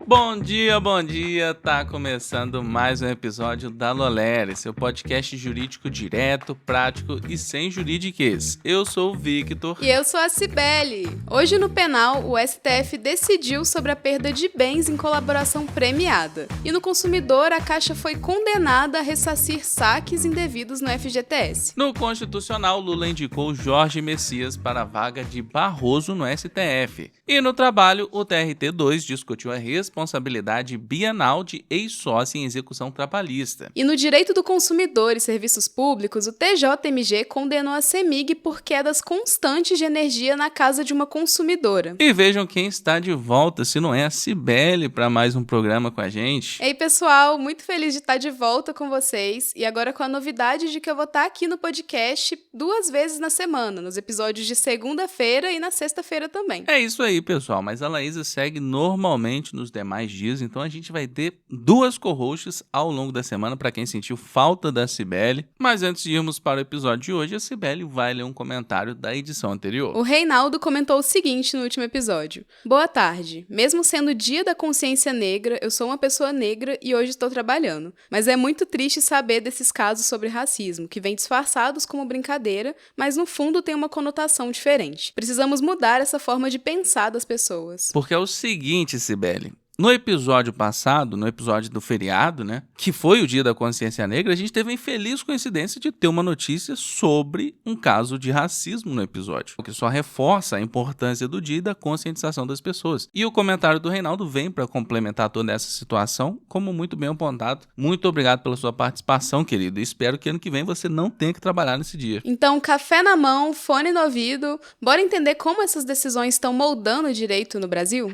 Bom dia, tá começando mais um episódio da Lolere, seu podcast jurídico direto, prático e sem juridiquês. Eu sou o Victor. E eu sou a Cibele. Hoje no penal, o STF decidiu sobre a perda de bens em colaboração premiada. E no consumidor, a Caixa foi condenada a ressarcir saques indevidos no FGTS. No Constitucional, Lula indicou Jorge Messias para a vaga de Barroso no STF. E no trabalho, o TRT2 discutiu a responsabilidade bienal de ex-sócio em execução trabalhista. E no direito do consumidor e serviços públicos, o TJMG condenou a CEMIG por quedas constantes de energia na casa de uma consumidora. E vejam quem está de volta, se não é a Cibele, para mais um programa com a gente. Ei, pessoal, muito feliz de estar de volta com vocês. E agora com a novidade de que eu vou estar aqui no podcast 2 vezes na semana, nos episódios de segunda-feira e na sexta-feira também. É isso aí, pessoal, mas a Laísa segue normalmente nos demais dias, então a gente vai ter 2 co-hosts ao longo da semana para quem sentiu falta da Cibele. Mas antes de irmos para o episódio de hoje, a Cibele vai ler um comentário da edição anterior. O Reinaldo comentou o seguinte no último episódio. Boa tarde. Mesmo sendo Dia da Consciência Negra, eu sou uma pessoa negra e hoje estou trabalhando. Mas é muito triste saber desses casos sobre racismo, que vêm disfarçados como brincadeira, mas no fundo tem uma conotação diferente. Precisamos mudar essa forma de pensar das pessoas. Porque é o seguinte, Cibele. No episódio passado, no episódio do feriado, né, que foi o Dia da Consciência Negra, a gente teve a infeliz coincidência de ter uma notícia sobre um caso de racismo no episódio, o que só reforça a importância do dia e da conscientização das pessoas. E o comentário do Reinaldo vem para complementar toda essa situação, como muito bem apontado. Muito obrigado pela sua participação, querido, e espero que ano que vem você não tenha que trabalhar nesse dia. Então, café na mão, fone no ouvido, bora entender como essas decisões estão moldando o direito no Brasil?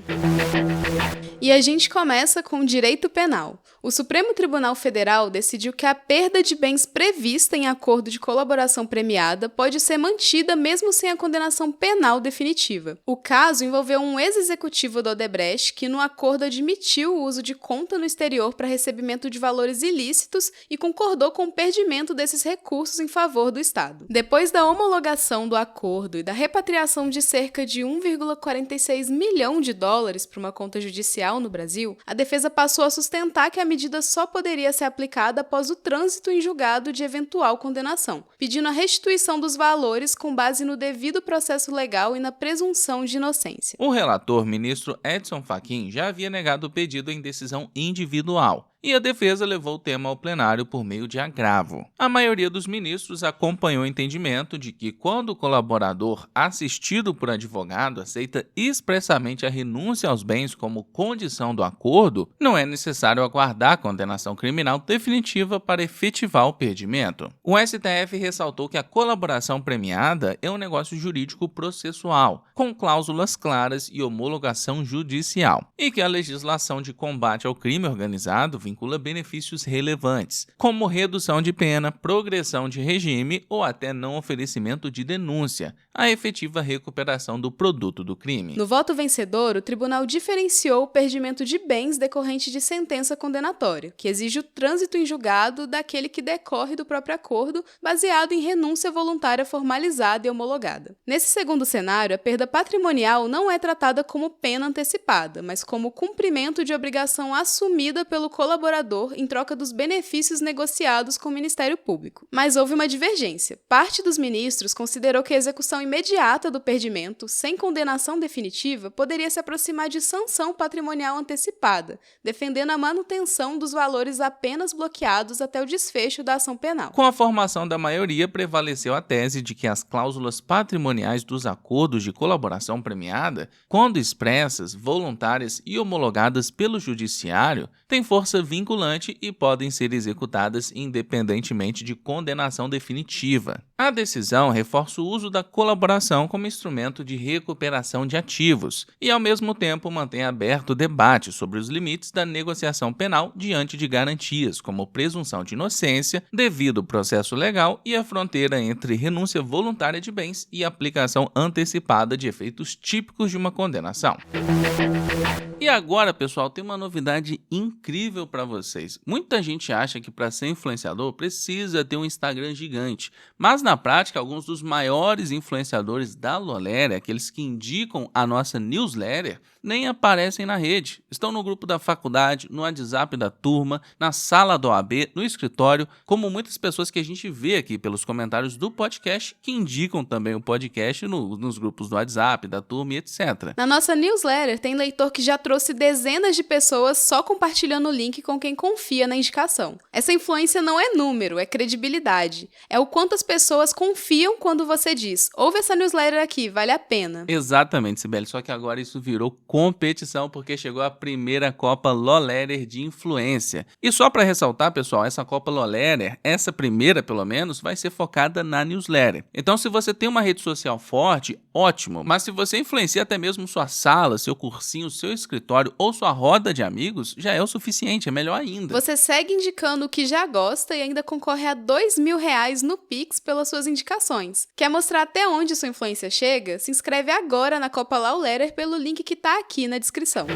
E a gente começa com o direito penal. O Supremo Tribunal Federal decidiu que a perda de bens prevista em acordo de colaboração premiada pode ser mantida mesmo sem a condenação penal definitiva. O caso envolveu um ex-executivo da Odebrecht que no acordo admitiu o uso de conta no exterior para recebimento de valores ilícitos e concordou com o perdimento desses recursos em favor do Estado. Depois da homologação do acordo e da repatriação de cerca de 1,46 milhão de dólares para uma conta judicial no Brasil, a defesa passou a sustentar que a medida só poderia ser aplicada após o trânsito em julgado de eventual condenação, pedindo a restituição dos valores com base no devido processo legal e na presunção de inocência. O relator, ministro Edson Fachin, já havia negado o pedido em decisão individual. E a defesa levou o tema ao plenário por meio de agravo. A maioria dos ministros acompanhou o entendimento de que, quando o colaborador, assistido por advogado, aceita expressamente a renúncia aos bens como condição do acordo, não é necessário aguardar a condenação criminal definitiva para efetivar o perdimento. O STF ressaltou que a colaboração premiada é um negócio jurídico processual, com cláusulas claras e homologação judicial, e que a legislação de combate ao crime organizado vincula benefícios relevantes, como redução de pena, progressão de regime ou até não oferecimento de denúncia, a efetiva recuperação do produto do crime. No voto vencedor, o tribunal diferenciou o perdimento de bens decorrente de sentença condenatória, que exige o trânsito em julgado daquele que decorre do próprio acordo, baseado em renúncia voluntária formalizada e homologada. Nesse segundo cenário, a perda patrimonial não é tratada como pena antecipada, mas como cumprimento de obrigação assumida pelo colaborador em troca dos benefícios negociados com o Ministério Público. Mas houve uma divergência. Parte dos ministros considerou que a execução imediata do perdimento, sem condenação definitiva, poderia se aproximar de sanção patrimonial antecipada, defendendo a manutenção dos valores apenas bloqueados até o desfecho da ação penal. Com a formação da maioria, prevaleceu a tese de que as cláusulas patrimoniais dos acordos de colaboração premiada, quando expressas, voluntárias e homologadas pelo Judiciário, têm força vinculante e podem ser executadas independentemente de condenação definitiva. A decisão reforça o uso da colaboração como instrumento de recuperação de ativos e, ao mesmo tempo, mantém aberto o debate sobre os limites da negociação penal diante de garantias como presunção de inocência, devido processo legal e a fronteira entre renúncia voluntária de bens e aplicação antecipada de efeitos típicos de uma condenação. E agora, pessoal, tem uma novidade incrível para vocês. Muita gente acha que para ser influenciador precisa ter um Instagram gigante, mas na prática, alguns dos maiores influenciadores da Loléria, aqueles que indicam a nossa newsletter, nem aparecem na rede. Estão no grupo da faculdade, no WhatsApp da turma, na sala do OAB, no escritório, como muitas pessoas que a gente vê aqui pelos comentários do podcast, que indicam também o podcast nos grupos do WhatsApp, da turma e etc. Na nossa newsletter, tem leitor que já trouxe dezenas de pessoas só compartilhando o link com quem confia na indicação. Essa influência não é número, é credibilidade. É o quanto as pessoas confiam quando você diz: ouve essa newsletter aqui, vale a pena. Exatamente, Sibeli, só que agora isso virou competição porque chegou a primeira Copa Loléria de Influência. E só para ressaltar, pessoal, essa Copa Loléria, essa primeira pelo menos, vai ser focada na newsletter. Então, se você tem uma rede social forte, ótimo, mas se você influencia até mesmo sua sala, seu cursinho, seu escritório ou sua roda de amigos, já é o suficiente, é melhor ainda. Você segue indicando o que já gosta e ainda concorre a R$2.000 no Pix pelas suas indicações. Quer mostrar até onde sua influência chega? Se inscreve agora na Copa Loléria pelo link que tá aqui na descrição.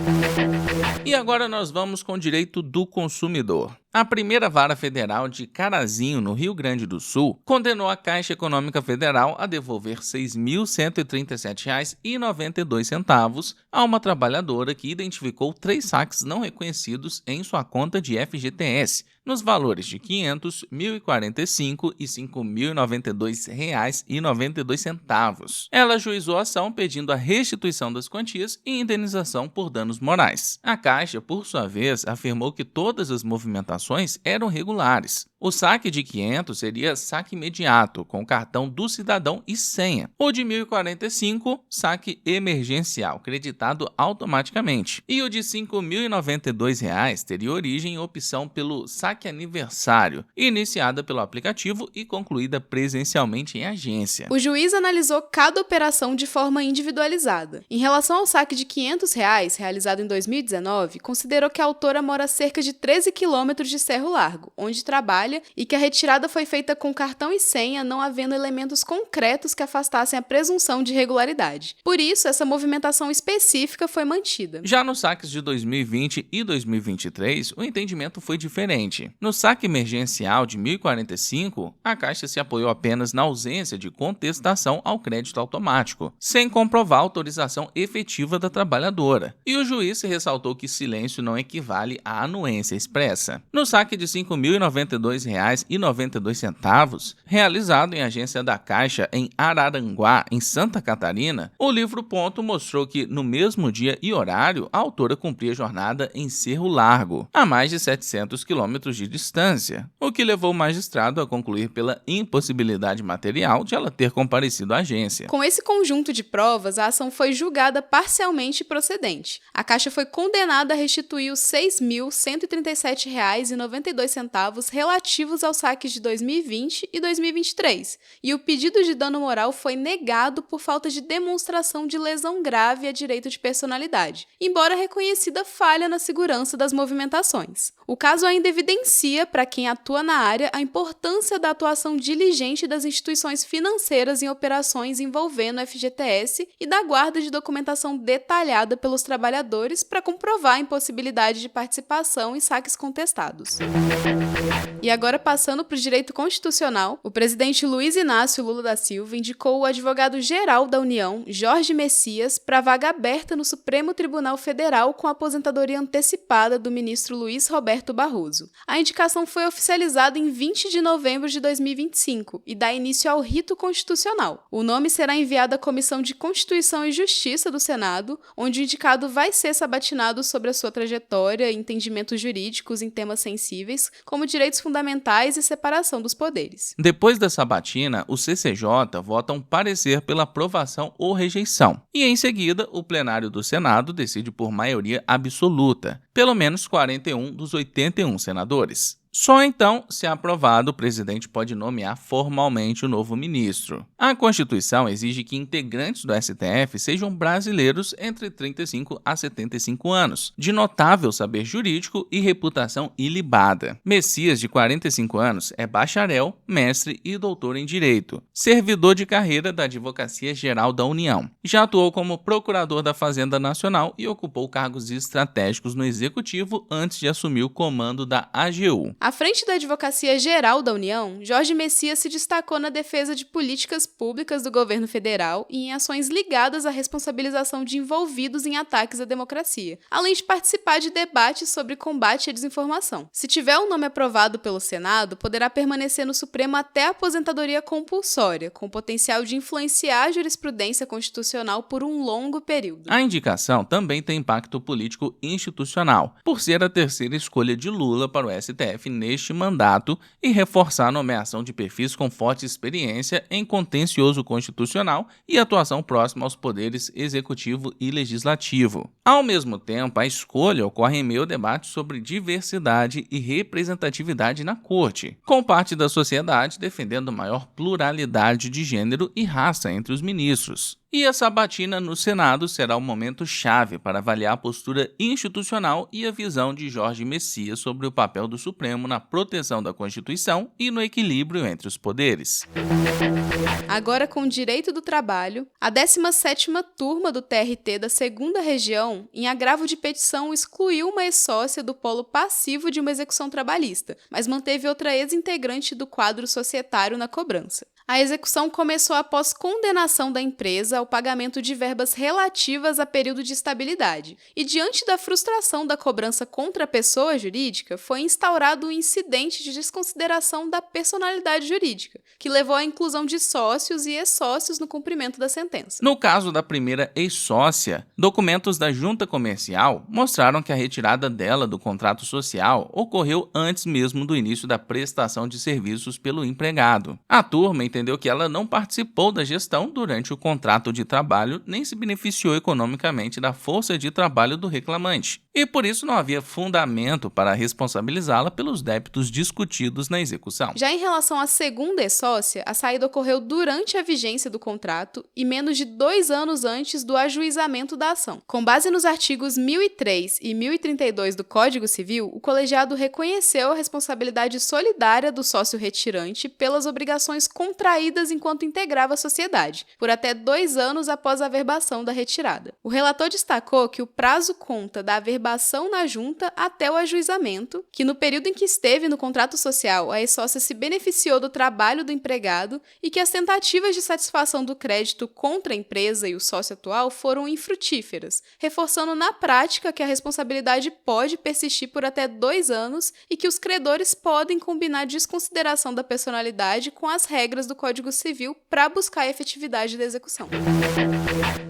E agora nós vamos com o direito do consumidor. A primeira vara federal de Carazinho, no Rio Grande do Sul, condenou a Caixa Econômica Federal a devolver R$ 6.137,92 a uma trabalhadora que identificou 3 saques não reconhecidos em sua conta de FGTS, nos valores de R$ 500, R$ 1.045 e R$ 5.092,92. Ela ajuizou a ação pedindo a restituição das quantias e indenização por danos morais. A Caixa, por sua vez, afirmou que todas as movimentações eram regulares. O saque de 500 seria saque imediato, com cartão do cidadão e senha. O de 1.045, saque emergencial, creditado automaticamente. E o de R$ 5.092 teria origem em opção pelo saque aniversário, iniciada pelo aplicativo e concluída presencialmente em agência. O juiz analisou cada operação de forma individualizada. Em relação ao saque de R$ 500, realizado em 2019, considerou que a autora mora a cerca de 13 quilômetros de Cerro Largo, onde trabalha, e que a retirada foi feita com cartão e senha, não havendo elementos concretos que afastassem a presunção de regularidade. Por isso, essa movimentação específica foi mantida. Já nos saques de 2020 e 2023, o entendimento foi diferente. No saque emergencial de 1.045, a Caixa se apoiou apenas na ausência de contestação ao crédito automático, sem comprovar a autorização efetiva da trabalhadora. E o juiz ressaltou que silêncio não equivale à anuência expressa. No saque de R$ 5.092,92, realizado em agência da Caixa em Araranguá, em Santa Catarina, o livro ponto mostrou que, no mesmo dia e horário, a autora cumpria jornada em Cerro Largo, a mais de 700 quilômetros de distância, o que levou o magistrado a concluir pela impossibilidade material de ela ter comparecido à agência. Com esse conjunto de provas, a ação foi julgada parcialmente procedente. A Caixa foi condenada a restituir os R$ 6.137,92 relativos aos saques de 2020 e 2023, e o pedido de dano moral foi negado por falta de demonstração de lesão grave a direito de personalidade, embora reconhecida falha na segurança das movimentações. O caso ainda evidencia, para quem atua na área, a importância da atuação diligente das instituições financeiras em operações envolvendo o FGTS e da guarda de documentação detalhada pelos trabalhadores para comprovar a impossibilidade de participação em saques contestados. E agora, passando para o direito constitucional, o presidente Luiz Inácio Lula da Silva indicou o advogado-geral da União, Jorge Messias, para a vaga aberta no Supremo Tribunal Federal com a aposentadoria antecipada do ministro Luiz Roberto Barroso. A indicação foi oficializada em 20 de novembro de 2025 e dá início ao rito constitucional. O nome será enviado à Comissão de Constituição e Justiça do Senado, onde o indicado vai ser sabatinado sobre a sua trajetória e entendimentos jurídicos em temas sensíveis, como direitos fundamentais e separação dos poderes. Depois da sabatina, o CCJ vota um parecer pela aprovação ou rejeição. E em seguida, o plenário do Senado decide por maioria absoluta, pelo menos 41 dos 81 senadores. Só então, se aprovado, o presidente pode nomear formalmente o novo ministro. A Constituição exige que integrantes do STF sejam brasileiros entre 35 a 75 anos, de notável saber jurídico e reputação ilibada. Messias, de 45 anos, é bacharel, mestre e doutor em Direito, servidor de carreira da Advocacia Geral da União. Já atuou como procurador da Fazenda Nacional e ocupou cargos estratégicos no Executivo antes de assumir o comando da AGU. À frente da Advocacia Geral da União, Jorge Messias se destacou na defesa de políticas públicas do governo federal e em ações ligadas à responsabilização de envolvidos em ataques à democracia, além de participar de debates sobre combate à desinformação. Se tiver um nome aprovado pelo Senado, poderá permanecer no Supremo até a aposentadoria compulsória, com potencial de influenciar a jurisprudência constitucional por um longo período. A indicação também tem impacto político institucional, por ser a terceira escolha de Lula para o STF neste mandato e reforçar a nomeação de perfis com forte experiência em contencioso constitucional e atuação próxima aos poderes executivo e legislativo. Ao mesmo tempo, a escolha ocorre em meio ao debate sobre diversidade e representatividade na corte, com parte da sociedade defendendo maior pluralidade de gênero e raça entre os ministros. E a sabatina no Senado será o momento chave para avaliar a postura institucional e a visão de Jorge Messias sobre o papel do Supremo na proteção da Constituição e no equilíbrio entre os poderes. Agora, com o direito do trabalho, a 17ª turma do TRT da 2ª Região, em agravo de petição, excluiu uma ex-sócia do polo passivo de uma execução trabalhista, mas manteve outra ex-integrante do quadro societário na cobrança. A execução começou após condenação da empresa ao pagamento de verbas relativas a período de estabilidade. E diante da frustração da cobrança contra a pessoa jurídica, foi instaurado um incidente de desconsideração da personalidade jurídica, que levou à inclusão de sócios e ex-sócios no cumprimento da sentença. No caso da primeira ex-sócia, documentos da junta comercial mostraram que a retirada dela do contrato social ocorreu antes mesmo do início da prestação de serviços pelo empregado. A turma entendeu que ela não participou da gestão durante o contrato de trabalho nem se beneficiou economicamente da força de trabalho do reclamante, e por isso não havia fundamento para responsabilizá-la pelos débitos discutidos na execução. Já em relação à segunda ex-sócia, a saída ocorreu durante a vigência do contrato e menos de 2 anos antes do ajuizamento da ação. Com base nos artigos 1003 e 1032 do Código Civil, o colegiado reconheceu a responsabilidade solidária do sócio retirante pelas obrigações contraídas enquanto integrava a sociedade, por até 2 anos após a averbação da retirada. O relator destacou que o prazo conta da averbação na junta até o ajuizamento, que no período em que esteve no contrato social, a ex-sócia se beneficiou do trabalho do empregado e que as tentativas de satisfação do crédito contra a empresa e o sócio atual foram infrutíferas, reforçando na prática que a responsabilidade pode persistir por até 2 anos e que os credores podem combinar desconsideração da personalidade com as regras do Código Civil para buscar a efetividade da execução.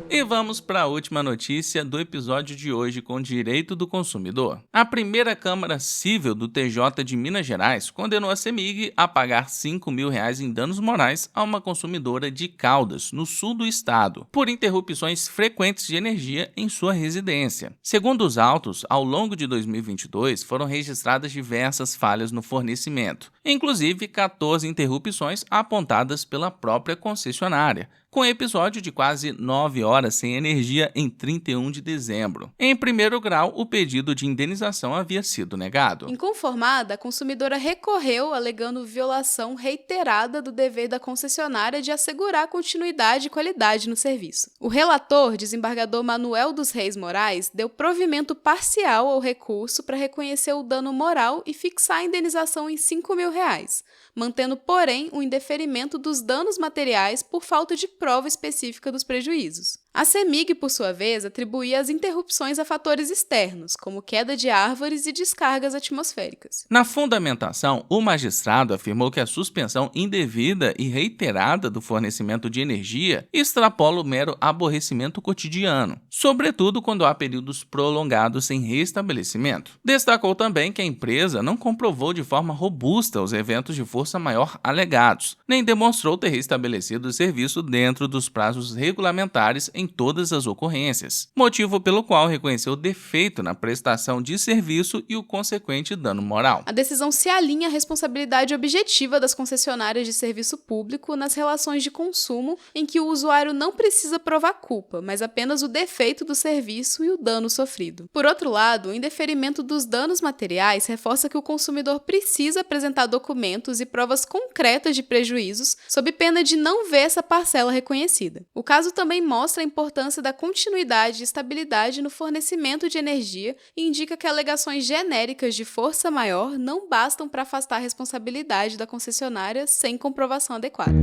E vamos para a última notícia do episódio de hoje com direito do consumidor. A primeira Câmara Civil do TJ de Minas Gerais condenou a CEMIG a pagar R$ 5.000 em danos morais a uma consumidora de Caldas, no sul do estado, por interrupções frequentes de energia em sua residência. Segundo os autos, ao longo de 2022 foram registradas diversas falhas no fornecimento, inclusive 14 interrupções apontadas pela própria concessionária, com episódio de quase 9 horas sem energia em 31 de dezembro. Em primeiro grau, o pedido de indenização havia sido negado. Inconformada, a consumidora recorreu alegando violação reiterada do dever da concessionária de assegurar a continuidade e qualidade no serviço. O relator, desembargador Manuel dos Reis Moraes, deu provimento parcial ao recurso para reconhecer o dano moral e fixar a indenização em R$ 5.000, mantendo, porém, o indeferimento dos danos materiais por falta de prova específica dos prejuízos. A CEMIG, por sua vez, atribuía as interrupções a fatores externos, como queda de árvores e descargas atmosféricas. Na fundamentação, o magistrado afirmou que a suspensão indevida e reiterada do fornecimento de energia extrapola o mero aborrecimento cotidiano, sobretudo quando há períodos prolongados sem restabelecimento. Destacou também que a empresa não comprovou de forma robusta os eventos de força maior alegados, nem demonstrou ter restabelecido o serviço dentro dos prazos regulamentares em em todas as ocorrências, motivo pelo qual reconheceu o defeito na prestação de serviço e o consequente dano moral. A decisão se alinha à responsabilidade objetiva das concessionárias de serviço público nas relações de consumo, em que o usuário não precisa provar culpa, mas apenas o defeito do serviço e o dano sofrido. Por outro lado, o indeferimento dos danos materiais reforça que o consumidor precisa apresentar documentos e provas concretas de prejuízos, sob pena de não ver essa parcela reconhecida. O caso também mostra a importância da continuidade e estabilidade no fornecimento de energia e indica que alegações genéricas de força maior não bastam para afastar a responsabilidade da concessionária sem comprovação adequada.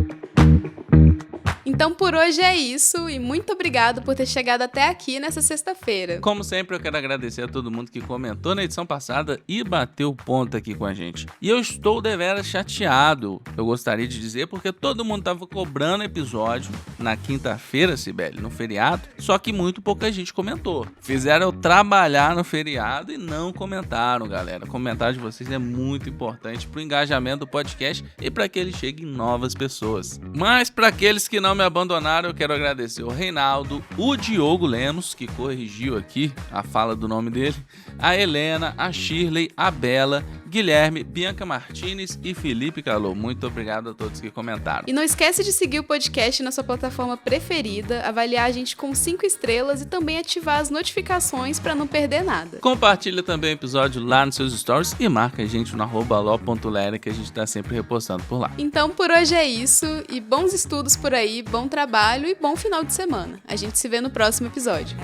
Então por hoje é isso, e muito obrigado por ter chegado até aqui nessa sexta-feira. Como sempre, eu quero agradecer a todo mundo que comentou na edição passada e bateu ponto aqui com a gente. E eu estou deveras chateado, eu gostaria de dizer, porque todo mundo tava cobrando episódio na quinta-feira, Cibele, no feriado, só que muito pouca gente comentou. Fizeram eu trabalhar no feriado e não comentaram, galera. O comentário de vocês é muito importante pro engajamento do podcast e para que ele chegue em novas pessoas. Mas para aqueles que não me abandonaram, eu quero agradecer o Reinaldo, o Diogo Lemos, que corrigiu aqui a fala do nome dele, a Helena, a Shirley, a Bela, Guilherme, Bianca Martinez e Felipe Calou. Muito obrigado a todos que comentaram. E não esquece de seguir o podcast na sua plataforma preferida, avaliar a gente com 5 estrelas e também ativar as notificações para não perder nada. Compartilha também o episódio lá nos seus stories e marca a gente no @lo.lera, que a gente tá sempre repostando por lá. Então por hoje é isso, e bons estudos por aí, bom trabalho e bom final de semana. A gente se vê no próximo episódio.